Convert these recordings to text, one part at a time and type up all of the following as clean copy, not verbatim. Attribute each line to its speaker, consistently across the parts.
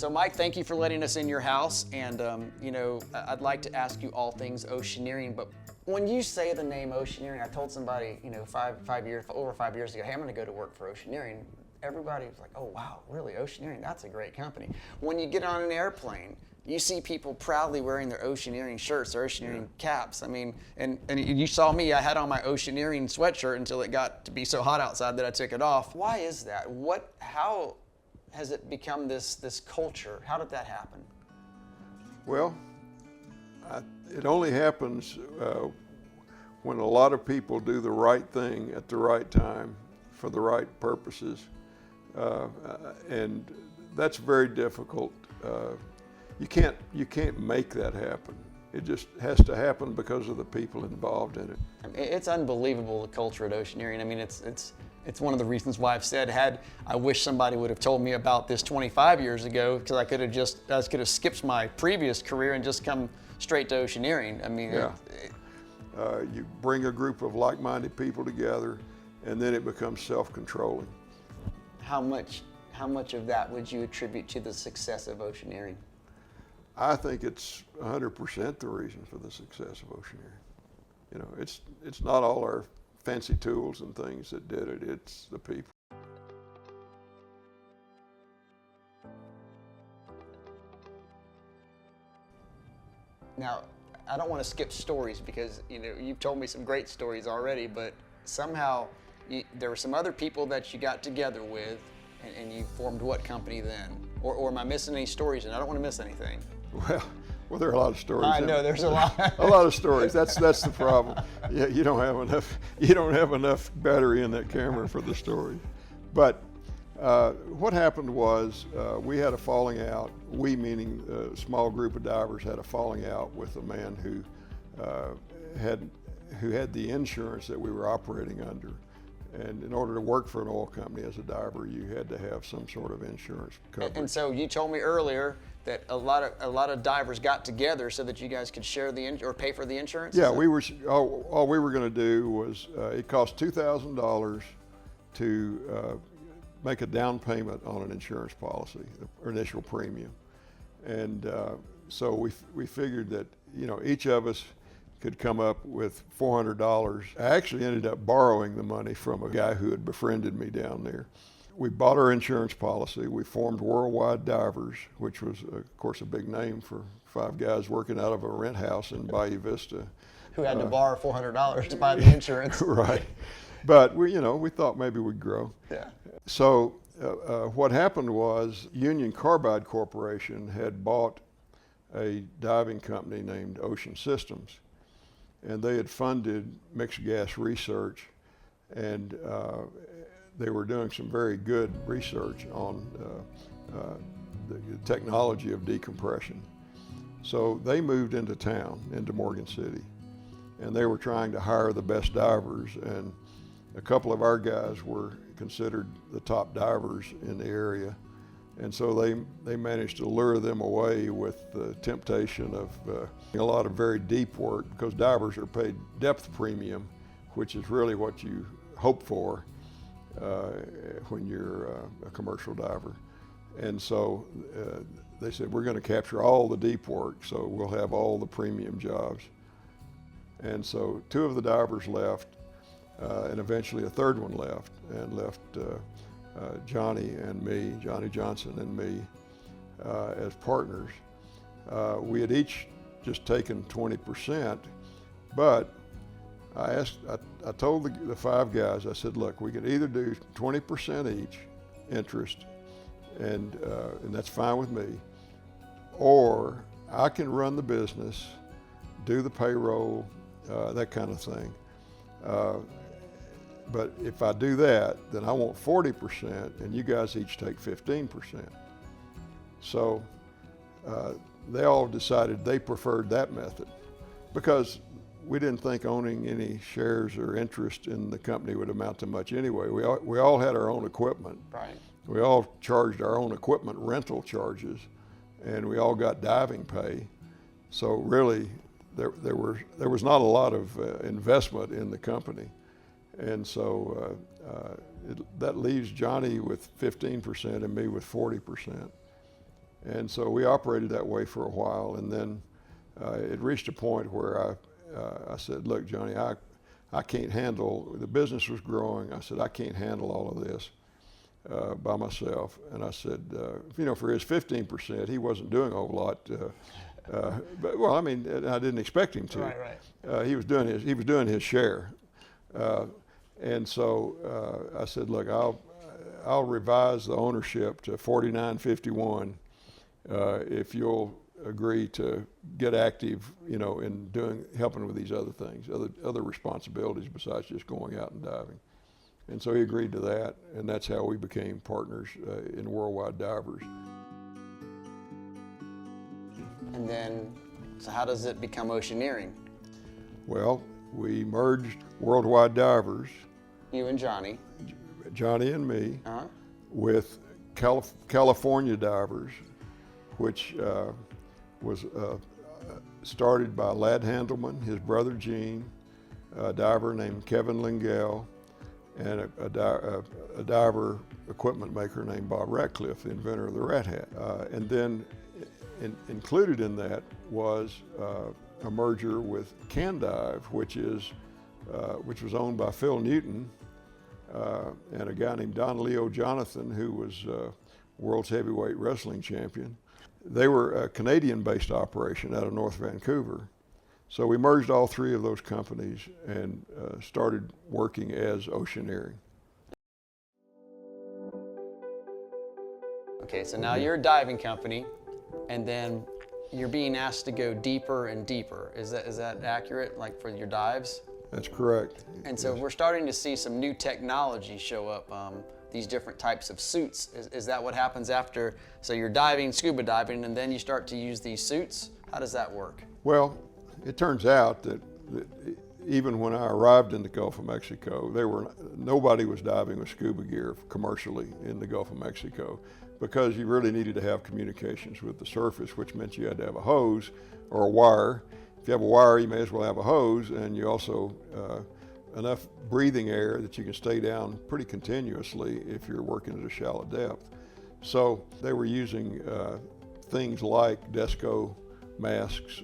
Speaker 1: So Mike, thank you for letting us in your house, and I'd like to ask you all things oceaneering, but when you say the name oceaneering, I told somebody, over 5 years ago, hey, I'm gonna go to work for oceaneering. Everybody was like, oh wow, really, oceaneering, that's a great company. When you get on an airplane, you see people proudly wearing their oceaneering shirts, their oceaneering caps. I mean, and you saw me, I had on my oceaneering sweatshirt until it got to be so hot outside that I took it off. Why is that? How has it become this culture? How did that happen?
Speaker 2: Well, it only happens when a lot of people do the right thing at the right time for the right purposes. And that's very difficult. You can't make that happen. It just has to happen because of the people involved in it.
Speaker 1: It's unbelievable, the culture at Oceaneering. I mean, it's one of the reasons why I've said, I wish somebody would have told me about this 25 years ago, because I could have skipped my previous career and just come straight to Oceaneering. I mean,
Speaker 2: yeah. You bring a group of like-minded people together, and then it becomes self-controlling.
Speaker 1: How much of that would you attribute to the success of Oceaneering?
Speaker 2: I think it's 100% the reason for the success of Oceaneering. It's not all our fancy tools and things that did it, it's the people.
Speaker 1: Now, I don't want to skip stories because you've told me some great stories already, but somehow there were some other people that you got together with, and you formed what company then? Or am I missing any stories? And I don't want to miss anything.
Speaker 2: Well, there are a lot of stories.
Speaker 1: I know there's a lot.
Speaker 2: A lot of stories. That's the problem. Yeah, you don't have enough battery in that camera for the story. But what happened was we had a falling out. We, meaning a small group of divers, had a falling out with a man who had the insurance that we were operating under. And in order to work for an oil company as a diver, you had to have some sort of insurance coverage. And
Speaker 1: so you told me earlier that a lot of divers got together so that you guys could share or pay for the insurance?
Speaker 2: Yeah, all we were going to do was, it cost $2,000 to make a down payment on an insurance policy, the initial premium. And so we figured that, each of us could come up with $400. I actually ended up borrowing the money from a guy who had befriended me down there. We bought our insurance policy. We formed Worldwide Divers, which was, of course, a big name for 5 guys working out of a rent house in Bayou Vista.
Speaker 1: Who had to borrow $400 to buy the insurance.
Speaker 2: Right. But we thought maybe we'd grow.
Speaker 1: Yeah.
Speaker 2: So what happened was Union Carbide Corporation had bought a diving company named Ocean Systems, and they had funded mixed gas research, and they were doing some very good research on the technology of decompression. So they moved into town, into Morgan City, and they were trying to hire the best divers, and a couple of our guys were considered the top divers in the area. And so they managed to lure them away with the temptation of a lot of very deep work, because divers are paid depth premium, which is really what you hope for when you're a commercial diver. And so they said, we're going to capture all the deep work, so we'll have all the premium jobs. And so 2 of the divers left, and eventually a 3rd one left, and left Johnny Johnson and me as partners. We had each just taken 20%, but I told the 5 guys, I said, look, we could either do 20% each interest, and that's fine with me, or I can run the business, do the payroll, that kind of thing. But if I do that, then I want 40%, and you guys each take 15%. So they all decided they preferred that method, because we didn't think owning any shares or interest in the company would amount to much anyway. We all had our own equipment.
Speaker 1: Right.
Speaker 2: We all charged our own equipment rental charges, and we all got diving pay. So really, there was not a lot of investment in the company. And so that leaves Johnny with 15% and me with 40%. And so we operated that way for a while, and then it reached a point where I said, look, Johnny, I can't handle, the business was growing. I said, I can't handle all of this by myself. And I said, for his 15%, he wasn't doing a whole lot. But well, I mean, I didn't expect him to.
Speaker 1: Right.
Speaker 2: He was doing his share. And so I said, look, I'll revise the ownership to 49-51 if you'll agree to get active, in helping with these other things, other responsibilities besides just going out and diving. And so he agreed to that, and that's how we became partners in Worldwide Divers.
Speaker 1: And then, so how does it become Oceaneering?
Speaker 2: Well, we merged Worldwide Divers,
Speaker 1: You and Johnny.
Speaker 2: Johnny and me,
Speaker 1: Uh-huh.
Speaker 2: with California Divers, which was started by Ladd Handelman, his brother Gene, a diver named Kevin Lingell, and a diver equipment maker named Bob Ratcliffe, the inventor of the Rat Hat. And then included in that was a merger with Candive, which was owned by Phil Newton and a guy named Don Leo Jonathan, who was world's heavyweight wrestling champion. They were a Canadian-based operation out of North Vancouver. So we merged all three of those companies and started working as Oceaneering.
Speaker 1: Okay, so now you're a diving company, and then you're being asked to go deeper and deeper. Is that accurate, like for your dives?
Speaker 2: That's correct.
Speaker 1: And so we're starting to see some new technology show up, these different types of suits. Is that what happens after, so you're diving, scuba diving, and then you start to use these suits? How does that work?
Speaker 2: Well, it turns out that even when I arrived in the Gulf of Mexico, nobody was diving with scuba gear commercially in the Gulf of Mexico, because you really needed to have communications with the surface, which meant you had to have a hose or a wire. If you have a wire, you may as well have a hose, and you also enough breathing air that you can stay down pretty continuously if you're working at a shallow depth. So they were using things like Desco masks,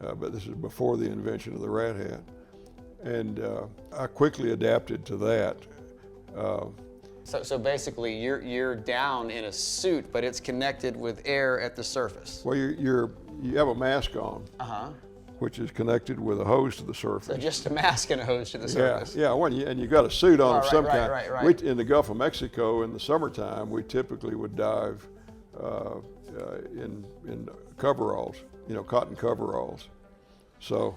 Speaker 2: but this is before the invention of the Rat Hat. And I quickly adapted to that.
Speaker 1: So basically, you're down in a suit, but it's connected with air at the surface.
Speaker 2: Well, you have a mask on, which is connected with a hose to the surface.
Speaker 1: So just a mask and a hose to the surface.
Speaker 2: Yeah. And you got a suit on of some kind.
Speaker 1: Right.
Speaker 2: In the Gulf of Mexico in the summertime, we typically would dive in coveralls, cotton coveralls. So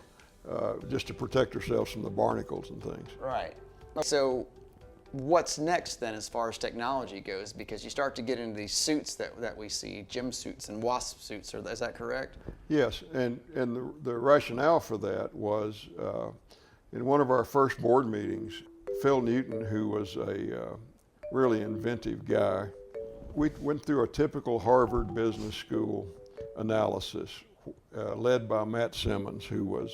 Speaker 2: just to protect ourselves from the barnacles and things.
Speaker 1: Right. So what's next then as far as technology goes? Because you start to get into these suits that we see, gym suits and wasp suits, is that correct?
Speaker 2: Yes, and the rationale for that was in one of our first board meetings, Phil Newton, who was a really inventive guy, we went through a typical Harvard Business School analysis led by Matt Simmons, who was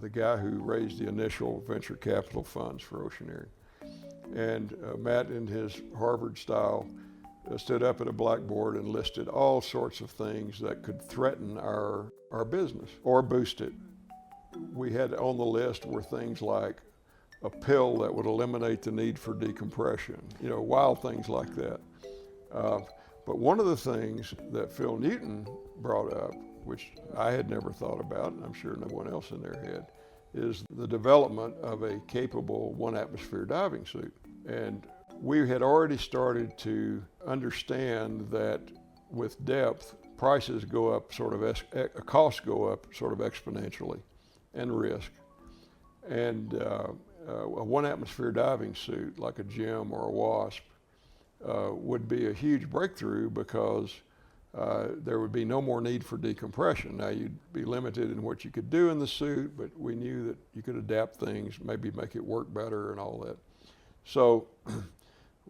Speaker 2: the guy who raised the initial venture capital funds for Oceaneering. And Matt, in his Harvard style, stood up at a blackboard and listed all sorts of things that could threaten our business or boost it. We had on the list were things like a pill that would eliminate the need for decompression, wild things like that. But one of the things that Phil Newton brought up, which I had never thought about, and I'm sure no one else in there had, is the development of a capable one-atmosphere diving suit. And we had already started to understand that with depth, prices go up costs go up sort of exponentially, and risk. And a one-atmosphere diving suit, like a GEM or a WASP, would be a huge breakthrough because there would be no more need for decompression. Now, you'd be limited in what you could do in the suit, but we knew that you could adapt things, maybe make it work better and all that. So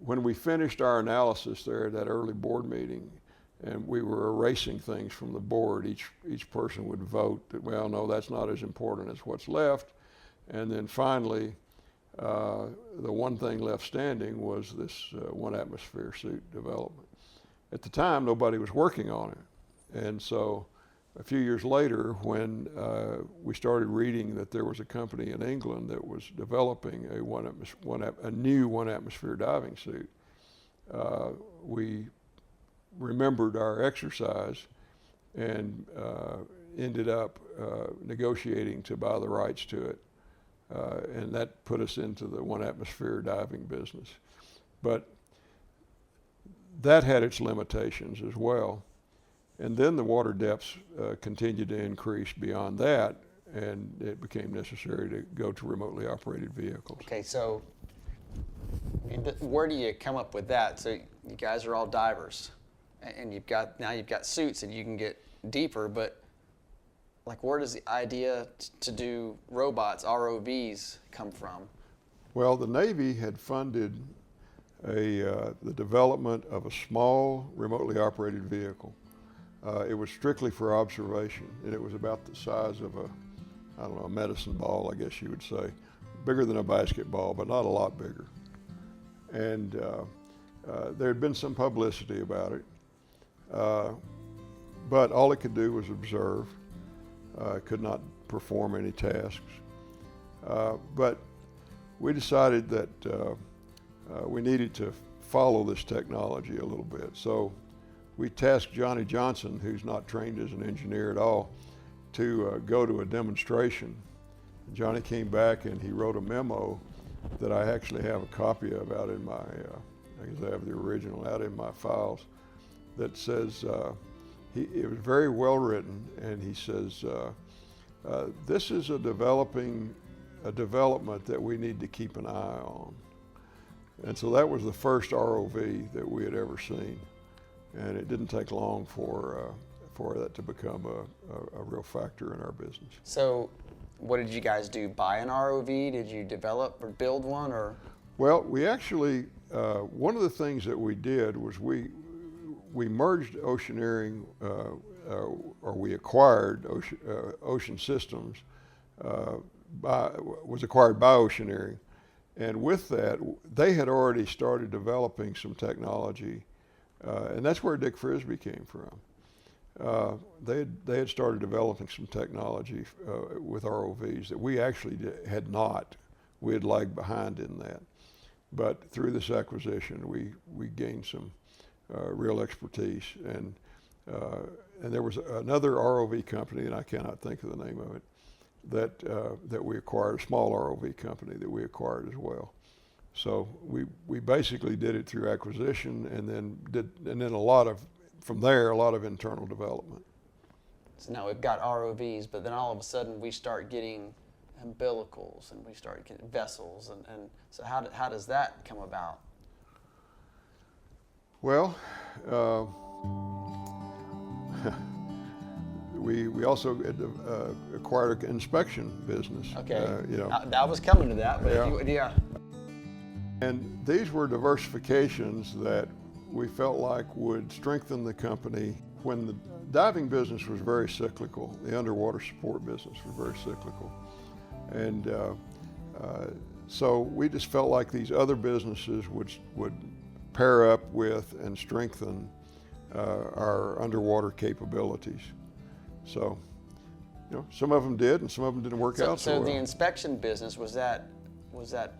Speaker 2: when we finished our analysis there at that early board meeting, and we were erasing things from the board, each person would vote that, well, no, that's not as important as what's left. And then finally, the one thing left standing was this one-atmosphere suit development. at the time, nobody was working on it. And so a few years later, when we started reading that there was a company in England that was developing a new one atmosphere diving suit, we remembered our exercise and ended up negotiating to buy the rights to it. And that put us into the one atmosphere diving business. But that had its limitations as well. And then the water depths continued to increase beyond that, and it became necessary to go to remotely operated vehicles.
Speaker 1: Okay, so where do you come up with that? So you guys are all divers, and you've got suits and you can get deeper, but like where does the idea to do robots, ROVs, come from?
Speaker 2: Well, the Navy had funded the development of a small remotely operated vehicle. It was strictly for observation, and it was about the size of a medicine ball, I guess you would say. Bigger than a basketball, but not a lot bigger. And there had been some publicity about it, but all it could do was observe. Could not perform any tasks. But we decided that we needed to follow this technology a little bit. So we tasked Johnny Johnson, who's not trained as an engineer at all, to go to a demonstration. Johnny came back and he wrote a memo that I actually have a copy of out in my, I guess I have the original out in my files, that says, it was very well written, and he says, this is a development that we need to keep an eye on. And so that was the first ROV that we had ever seen. And it didn't take long for that to become a real factor in our business.
Speaker 1: So what did you guys do? Buy an ROV? Did you develop or build one? Or? Well,
Speaker 2: we actually, one of the things that we did was we merged Oceaneering, or we acquired Ocean Systems, was acquired by Oceaneering. And with that, they had already started developing some technology, and that's where Dick Frisbee came from. They had started developing some technology with ROVs that we actually had not. We had lagged behind in that. But through this acquisition, we gained some real expertise, and there was another ROV company, and I cannot think of the name of it, that we acquired, a small ROV company that we acquired as well. So we basically did it through acquisition, and then from there a lot of internal development.
Speaker 1: So now we've got ROVs, but then all of a sudden we start getting umbilicals, and we start getting vessels, and so how does that come about?
Speaker 2: Well, we also acquired an inspection business.
Speaker 1: Okay, I was coming to that, but yeah.
Speaker 2: And these were diversifications that we felt like would strengthen the company. When the diving business was very cyclical, the underwater support business was very cyclical. And so we just felt like these other businesses would pair up with and strengthen our underwater capabilities. So, some of them did, and some of them didn't work out so well.
Speaker 1: So the inspection business, was that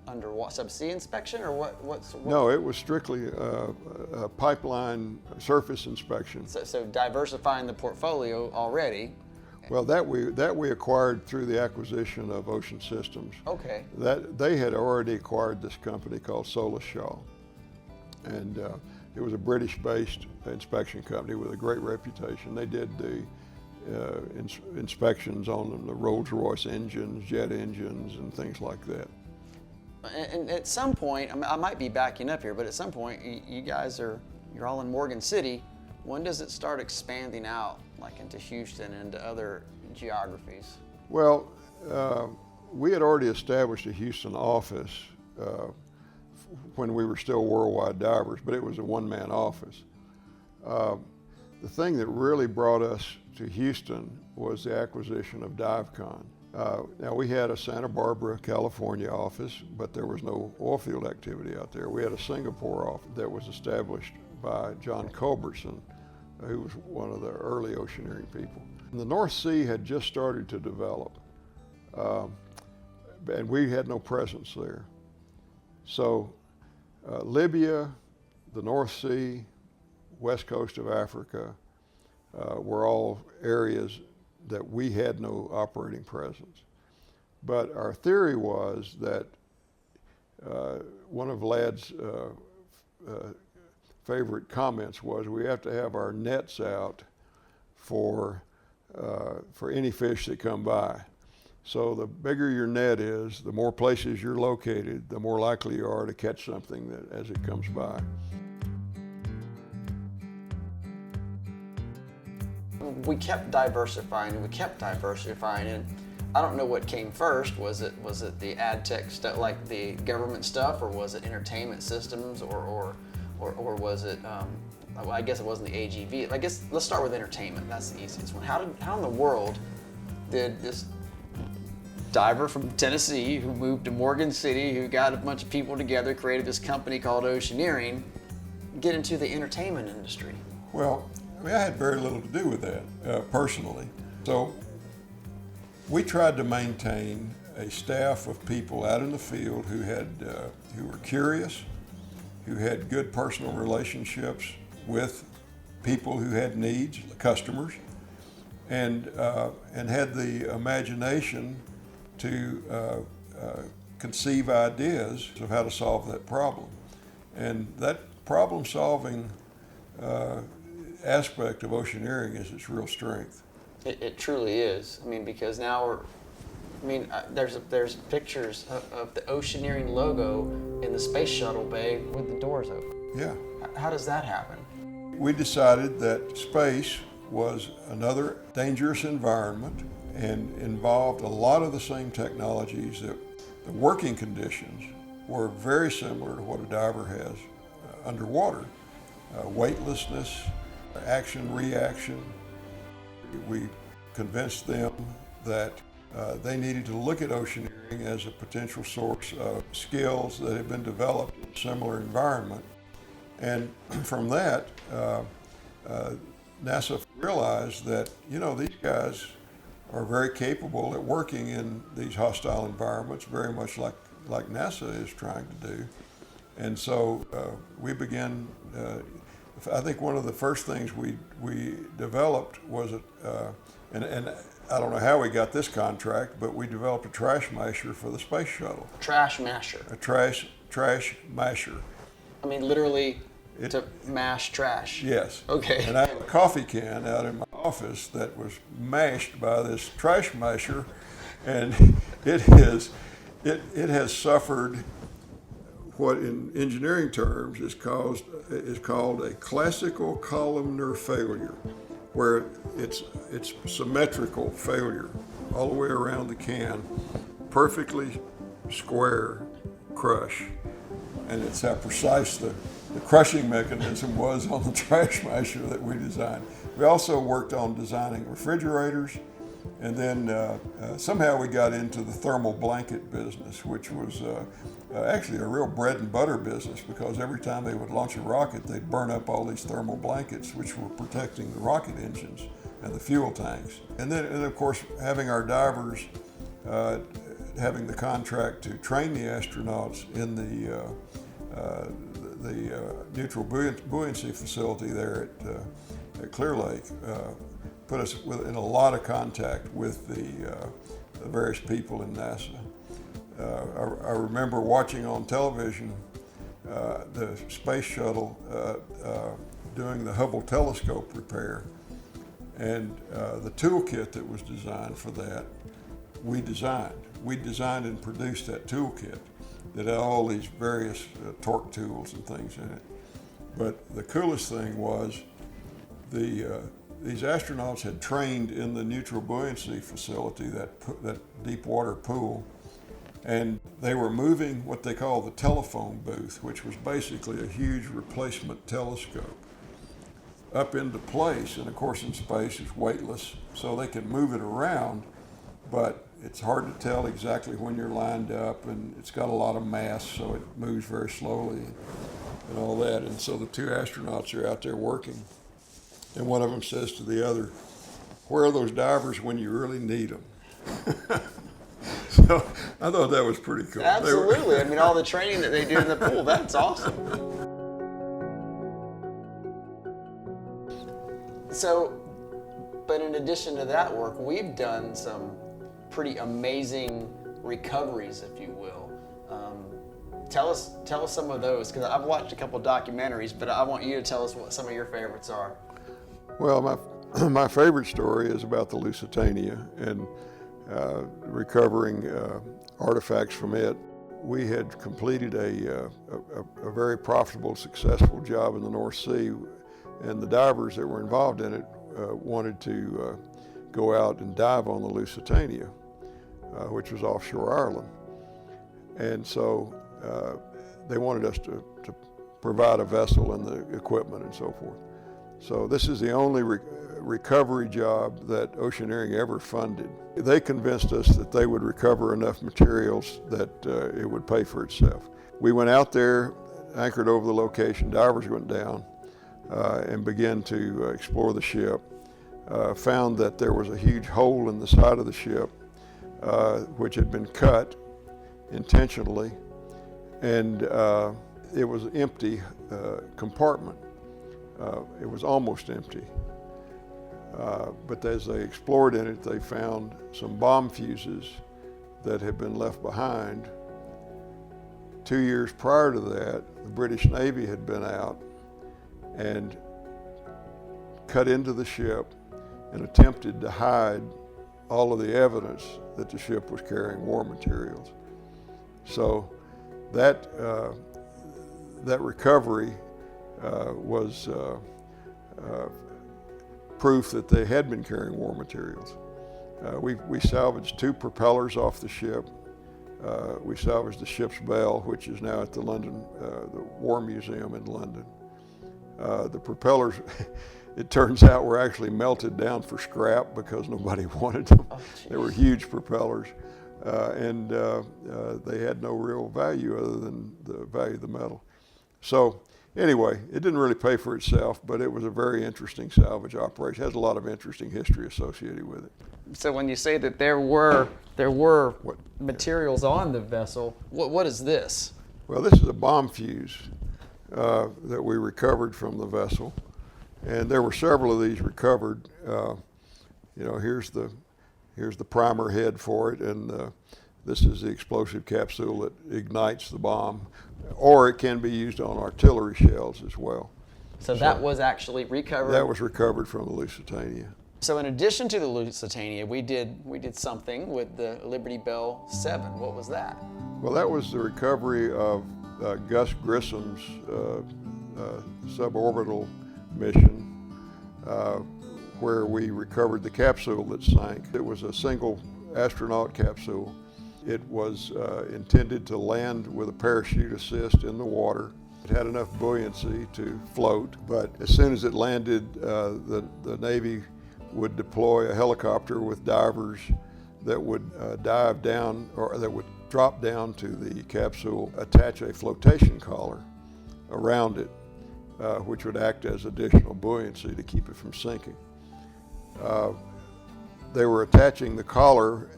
Speaker 1: underwater subsea inspection, or what?
Speaker 2: No, it was strictly a pipeline surface inspection.
Speaker 1: So diversifying the portfolio already.
Speaker 2: Well, that we acquired through the acquisition of Ocean Systems.
Speaker 1: Okay.
Speaker 2: That they had already acquired this company called Solis Shaw, and it was a British-based inspection company with a great reputation. They did the inspections on the Rolls-Royce engines, jet engines, and things like that.
Speaker 1: And at some point, I might be backing up here, but at some point, you guys you're all in Morgan City. When does it start expanding out, like into Houston and into other geographies?
Speaker 2: Well, we had already established a Houston office when we were still Worldwide Divers, but it was a one-man office. The thing that really brought us to Houston was the acquisition of DiveCon. Now, we had a Santa Barbara, California office, but there was no oil field activity out there. We had a Singapore office that was established by John Culbertson, who was one of the early oceaneering people. And the North Sea had just started to develop, and we had no presence there. So Libya, the North Sea, west coast of Africa were all areas that we had no operating presence. But our theory was that one of Lad's favorite comments was we have to have our nets out for any fish that come by. So the bigger your net is, the more places you're located, the more likely you are to catch something as it comes by.
Speaker 1: We kept diversifying, and I don't know what came first. Was it the ad tech stuff, like the government stuff, or was it entertainment systems, or was it? Well, I guess it wasn't the AGV. I guess let's start with entertainment. That's the easiest one. How in the world did this diver from Tennessee who moved to Morgan City, who got a bunch of people together, created this company called Oceaneering, get into the entertainment industry?
Speaker 2: Well, I mean, I had very little to do with that personally. So we tried to maintain a staff of people out in the field who were curious, who had good personal relationships with people who had needs, customers, and had the imagination to conceive ideas of how to solve that problem. And that problem-solving aspect of oceaneering is its real strength.
Speaker 1: It truly is. I mean, because now there's pictures of the Oceaneering logo in the space shuttle bay with the doors open.
Speaker 2: Yeah.
Speaker 1: How does that happen?
Speaker 2: We decided that space was another dangerous environment and involved a lot of the same technologies. That the working conditions were very similar to what a diver has underwater. Weightlessness, action, reaction. We convinced them that they needed to look at oceaneering as a potential source of skills that had been developed in a similar environment. And from that, NASA realized that, these guys are very capable at working in these hostile environments, very much like NASA is trying to do. And so we began, I think one of the first things we developed was, and I don't know how we got this contract, but we developed a trash masher for the space shuttle.
Speaker 1: Trash masher.
Speaker 2: A trash masher.
Speaker 1: I mean, literally to mash trash.
Speaker 2: Yes.
Speaker 1: Okay.
Speaker 2: And I have a coffee can out in my office that was mashed by this trash masher, and it has suffered what in engineering terms is called a classical columnar failure, where it's symmetrical failure all the way around the can, perfectly square crush, and it's how precise the crushing mechanism was on the trash masher that we designed. We also worked on designing refrigerators, and then somehow we got into the thermal blanket business, which was actually a real bread and butter business, because every time they would launch a rocket, they'd burn up all these thermal blankets, which were protecting the rocket engines and the fuel tanks. And then, of course, having our divers, having the contract to train the astronauts in the neutral buoyancy facility there at Clear Lake, put us in a lot of contact with the various people in NASA. I remember watching on television the space shuttle doing the Hubble telescope repair, and the toolkit that was designed for that, we designed. We designed and produced that toolkit that had all these various torque tools and things in it. But the coolest thing was these astronauts had trained in the neutral buoyancy facility, that deep water pool, and they were moving what they call the telephone booth, which was basically a huge replacement telescope, up into place. And of course in space it's weightless, so they can move it around, but it's hard to tell exactly when you're lined up, and it's got a lot of mass, so it moves very slowly. and all that. And so the two astronauts are out there working, and one of them says to the other, "Where are those divers when you really need them?" So I thought that was pretty cool.
Speaker 1: Absolutely. I mean, all the training that they do in the pool, that's awesome. So, but in addition to that work, we've done some pretty amazing recoveries, if you will. Tell us some of those, because I've watched a couple documentaries, but I want you to tell us what some of your favorites are.
Speaker 2: Well, my favorite story is about the Lusitania and recovering artifacts from it. We had completed a very profitable, successful job in the North Sea, and the divers that were involved in it wanted to go out and dive on the Lusitania, which was offshore Ireland. And so they wanted us to provide a vessel and the equipment and so forth. So this is the only recovery job that Oceaneering ever funded. They convinced us that they would recover enough materials that it would pay for itself. We went out there, anchored over the location, divers went down and began to explore the ship. Found that there was a huge hole in the side of the ship which had been cut intentionally, and it was an empty compartment. It was almost empty. But as they explored in it, they found some bomb fuses that had been left behind. 2 years prior to that, the British Navy had been out and cut into the ship and attempted to hide all of the evidence that the ship was carrying war materials. So that recovery was proof that they had been carrying war materials. We salvaged 2 propellers off the ship. We salvaged the ship's bell, which is now at the War Museum in London. The propellers, it turns out, were actually melted down for scrap because nobody wanted them. Oh, they were huge propellers, and they had no real value other than the value of the metal. So anyway, it didn't really pay for itself, but it was a very interesting salvage operation. It has a lot of interesting history associated with it.
Speaker 1: So when you say that there were materials on the vessel, what is this?
Speaker 2: Well, this is a bomb fuse that we recovered from the vessel, and there were several of these recovered. Here's the primer head for it, and this is the explosive capsule that ignites the bomb, or it can be used on artillery shells as well.
Speaker 1: So that was actually recovered?
Speaker 2: That was recovered from the Lusitania.
Speaker 1: So in addition to the Lusitania, we did something with the Liberty Bell 7. What was that?
Speaker 2: Well, that was the recovery of Gus Grissom's suborbital mission, where we recovered the capsule that sank. It was a single astronaut capsule. It was intended to land with a parachute assist in the water. It had enough buoyancy to float, but as soon as it landed, the Navy would deploy a helicopter with divers that would dive down, or that would drop down to the capsule, attach a flotation collar around it, which would act as additional buoyancy to keep it from sinking. They were attaching the collar,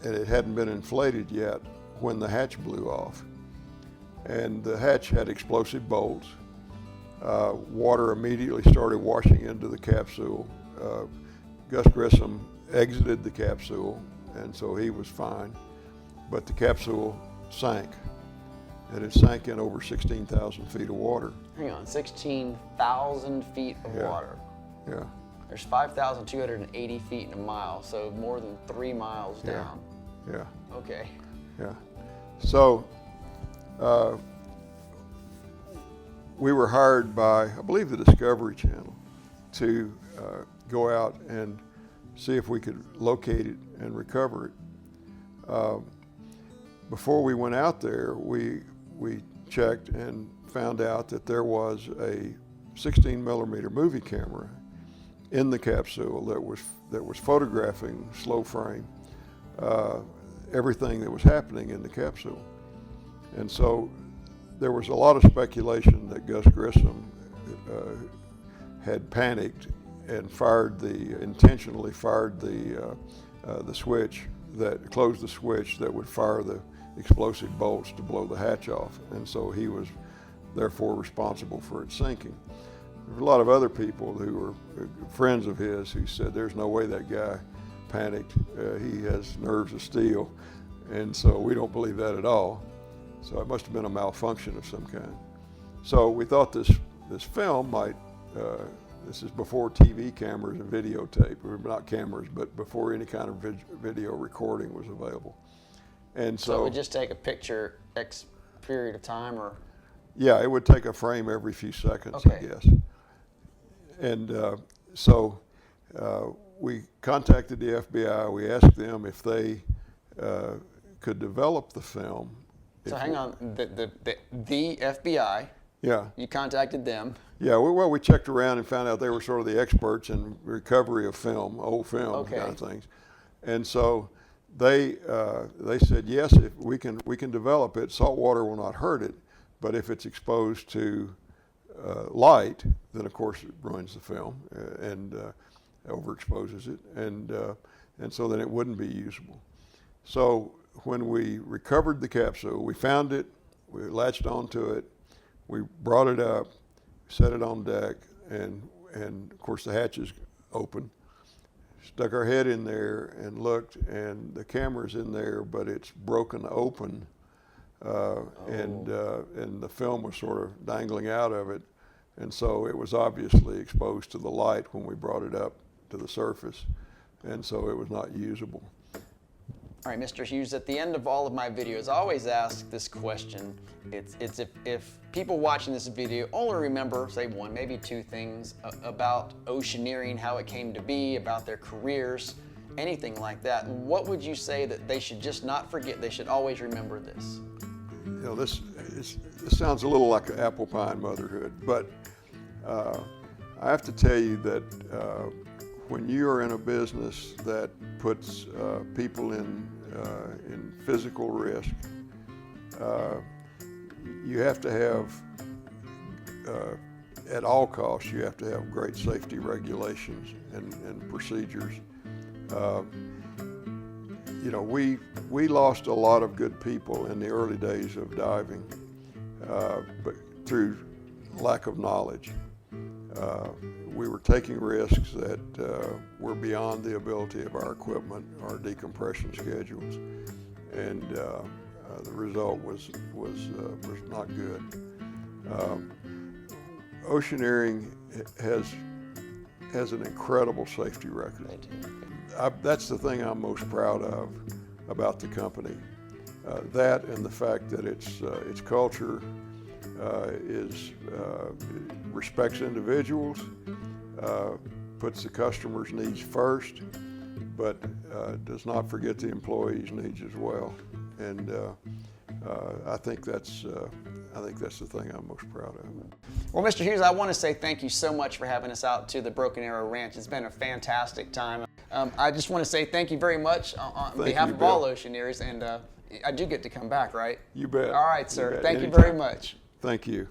Speaker 2: and it hadn't been inflated yet when the hatch blew off. And the hatch had explosive bolts. Water immediately started washing into the capsule. Gus Grissom exited the capsule, and so he was fine. But the capsule sank, and it sank in over 16,000 feet of water.
Speaker 1: Hang on, 16,000 feet of water.
Speaker 2: Yeah.
Speaker 1: There's 5,280 feet in a mile, so more than 3 miles down.
Speaker 2: Yeah.
Speaker 1: Okay.
Speaker 2: Yeah. So we were hired by, I believe, the Discovery Channel to go out and see if we could locate it and recover it. Before we went out there, we checked and found out that there was a 16 millimeter movie camera in the capsule that was photographing slow frame everything that was happening in the capsule. And so there was a lot of speculation that Gus Grissom had panicked and intentionally fired the switch closed the switch that would fire the explosive bolts to blow the hatch off, and so he was therefore responsible for its sinking. There were a lot of other people who were friends of his who said there's no way that guy panicked. He has nerves of steel, and so we don't believe that at all. So it must have been a malfunction of some kind. So we thought this film might, this is before TV cameras and videotape, or not cameras, but before any kind of video recording was available. And
Speaker 1: so it would just take a picture X period of time, or?
Speaker 2: Yeah, it would take a frame every few seconds,
Speaker 1: okay.
Speaker 2: I guess. And so we contacted the FBI. We asked them if they could develop the film.
Speaker 1: So hang on, the FBI.
Speaker 2: Yeah.
Speaker 1: You contacted them.
Speaker 2: Yeah. Well, we checked around and found out they were sort of the experts in recovery of film, old film
Speaker 1: okay.
Speaker 2: kind of things. And so they said yes, if we can develop it. Salt water will not hurt it, but if it's exposed to light, then of course it ruins the film and overexposes it, and so then it wouldn't be usable. So when we recovered the capsule, we found it, we latched onto it, we brought it up, set it on deck, and of course the hatch is open. Stuck our head in there and looked, and the camera's in there, but it's broken open, and the film was sort of dangling out of it, and so it was obviously exposed to the light when we brought it up to the surface, and so it was not usable.
Speaker 1: All right, Mr. Hughes, at the end of all of my videos, I always ask this question. It's if people watching this video only remember, say, one, maybe two things about oceaneering, how it came to be, about their careers, anything like that, what would you say that they should just not forget? They should always remember this.
Speaker 2: You know, this sounds a little like apple pie motherhood, but I have to tell you that when you are in a business that puts people in physical risk, you have to have, at all costs, you have to have great safety regulations and procedures. You know, we lost a lot of good people in the early days of diving, but through lack of knowledge. We were taking risks that were beyond the ability of our equipment, our decompression schedules, and the result was not good. Oceaneering has an incredible safety record. That's the thing I'm most proud of about the company. That and the fact that its culture respects individuals, puts the customer's needs first, but does not forget the employees' needs as well. And I think that's the thing I'm most proud of.
Speaker 1: Well, Mr. Hughes, I want to say thank you so much for having us out to the Broken Arrow Ranch. It's been a fantastic time. I just want to say thank you very much on behalf of all Oceaneers, and I do get to come back, right?
Speaker 2: You bet.
Speaker 1: All right, sir. Thank you
Speaker 2: Anytime.
Speaker 1: very much.
Speaker 2: Thank you.